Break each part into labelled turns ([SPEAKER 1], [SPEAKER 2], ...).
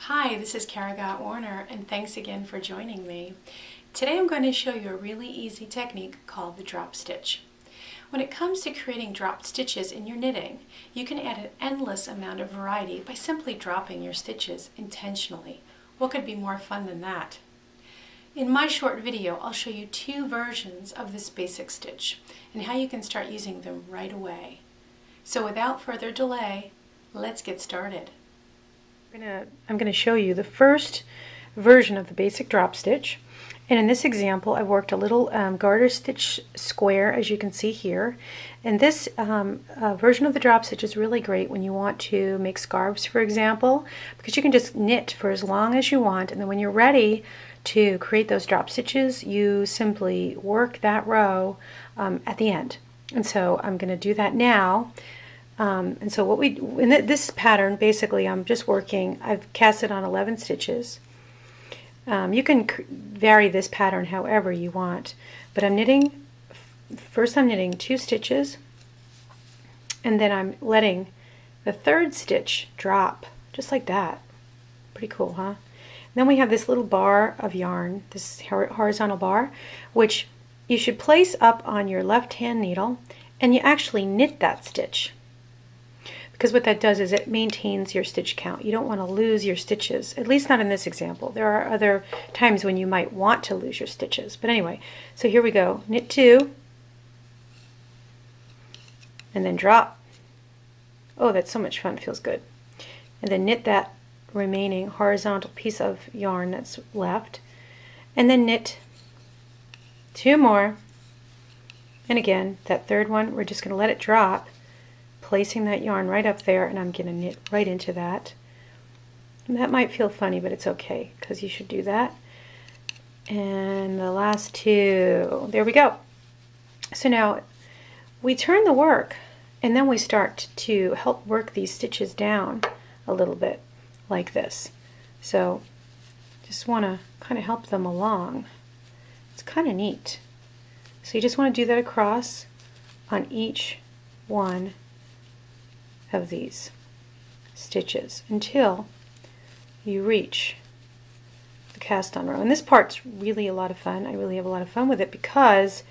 [SPEAKER 1] Hi, this is Kara Warner, and thanks again for joining me. Today I'm going to show you a really easy technique called the drop stitch. When it comes to creating drop stitches in your knitting, you can add an endless amount of variety by simply dropping your stitches intentionally. What could be more fun than that? In my short video, I'll show you two versions of this basic stitch and how you can start using them right away. So without further delay, let's get started. I'm going to show you the first version of the basic drop stitch, and in this example I worked a little garter stitch square, as you can see here. And this version of the drop stitch is really great when you want to make scarves, for example, because you can just knit for as long as you want, and then when you're ready to create those drop stitches, you simply work that row at the end. And so I'm going to do that now. And so in this pattern, basically I'm just working, I've cast it on 11 stitches. You can vary this pattern however you want, but first I'm knitting 2 stitches, and then I'm letting the third stitch drop, just like that. Pretty cool, huh? Then we have this little bar of yarn, this horizontal bar, which you should place up on your left hand needle, and you actually knit that stitch. Because what that does is it maintains your stitch count. You don't want to lose your stitches, at least not in this example. There are other times when you might want to lose your stitches. But anyway, so here we go. Knit 2, and then drop. Oh, that's so much fun, it feels good. And then knit that remaining horizontal piece of yarn that's left, and then knit 2 more. And again, that third one, we're just going to let it drop, placing that yarn right up there, and I'm going to knit right into that. And that might feel funny, but it's okay, because you should do that. And the last 2, there we go. So now we turn the work, and then we start to help work these stitches down a little bit, like this. So just want to kind of help them along. It's kind of neat. So you just want to do that across on each one of these stitches until you reach the cast on row. And this part's really a lot of fun. I really have a lot of fun with it because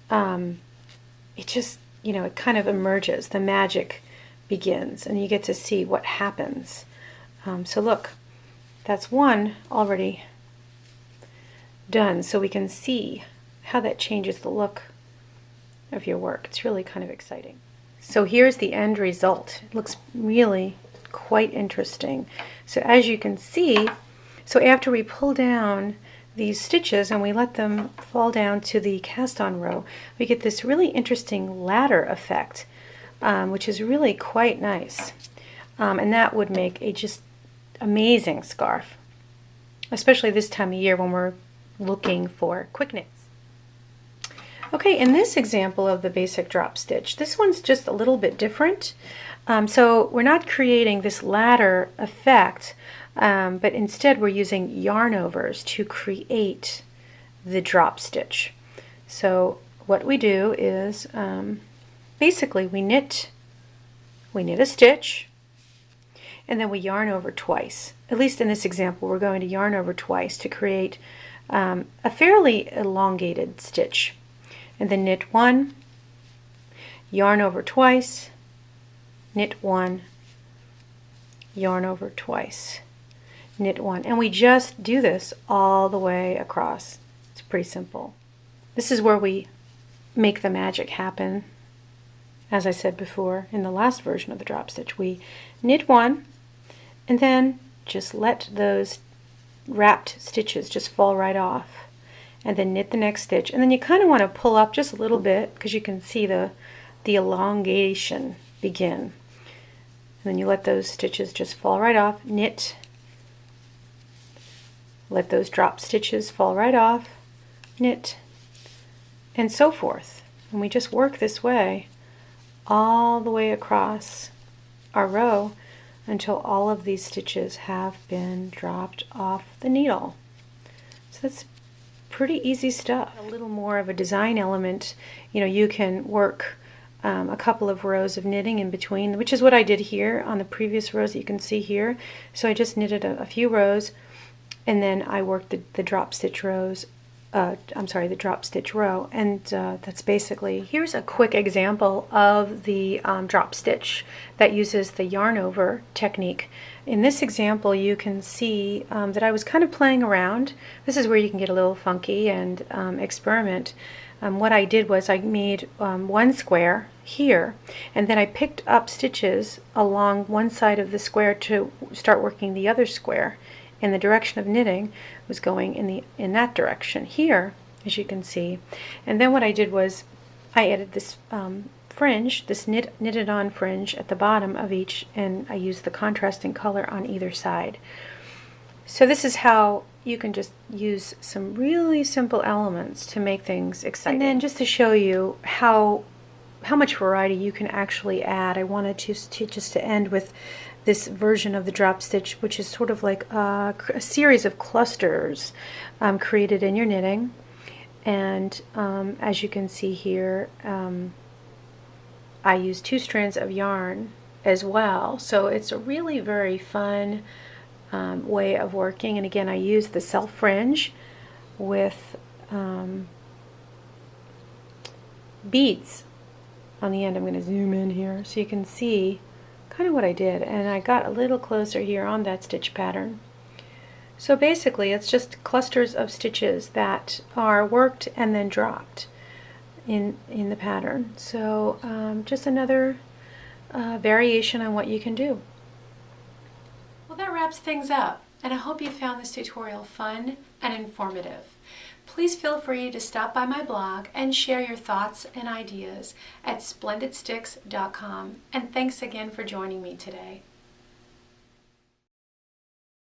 [SPEAKER 1] it just, it kind of emerges. The magic begins and you get to see what happens. So look, that's one already done, so we can see how that changes the look of your work. It's really kind of exciting. So here's the end result. It looks really quite interesting. So as you can see, so after we pull down these stitches and we let them fall down to the cast on row, we get this really interesting ladder effect, which is really quite nice. And that would make a just amazing scarf, especially this time of year when we're looking for quick knits. Okay, in this example of the basic drop stitch, this one's just a little bit different. So we're not creating this ladder effect, but instead we're using yarn overs to create the drop stitch. So what we do is basically we knit a stitch, and then we yarn over twice. At least in this example, we're going to yarn over twice to create a fairly elongated stitch. And then knit 1, yarn over twice, knit 1, yarn over twice, knit 1. And we just do this all the way across. It's pretty simple. This is where we make the magic happen. As I said before in the last version of the drop stitch, we knit 1 and then just let those wrapped stitches just fall right off, and then knit the next stitch, and then you kind of want to pull up just a little bit because you can see the elongation begin. And then you let those stitches just fall right off, knit, let those drop stitches fall right off, knit, and so forth. And we just work this way all the way across our row until all of these stitches have been dropped off the needle. So that's pretty easy stuff. A little more of a design element, you can work a couple of rows of knitting in between, which is what I did here on the previous rows that you can see here. So I just knitted a few rows, and then I worked the drop stitch rows. The drop stitch row, and that's basically, here's a quick example of the drop stitch that uses the yarn over technique. In this example you can see that I was kind of playing around. This is where you can get a little funky and experiment. What I did was I made one square here, and then I picked up stitches along one side of the square to start working the other square, and the direction of knitting was going in that direction here, as you can see. And then what I did was I added this fringe, this knitted on fringe at the bottom of each, and I used the contrasting color on either side. So this is how you can just use some really simple elements to make things exciting. And then just to show you how much variety you can actually add, I wanted to end with this version of the drop stitch, which is sort of like a series of clusters created in your knitting. And as you can see here, I use 2 strands of yarn as well, so it's a really very fun way of working. And again, I use the self fringe with beads on the end. I'm going to zoom in here so you can see kind of what I did, and I got a little closer here on that stitch pattern. So basically it's just clusters of stitches that are worked and then dropped in the pattern. So just another variation on what you can do. Well, that wraps things up, and I hope you found this tutorial fun and informative. Please feel free to stop by my blog and share your thoughts and ideas at splendidsticks.com. And thanks again for joining me today.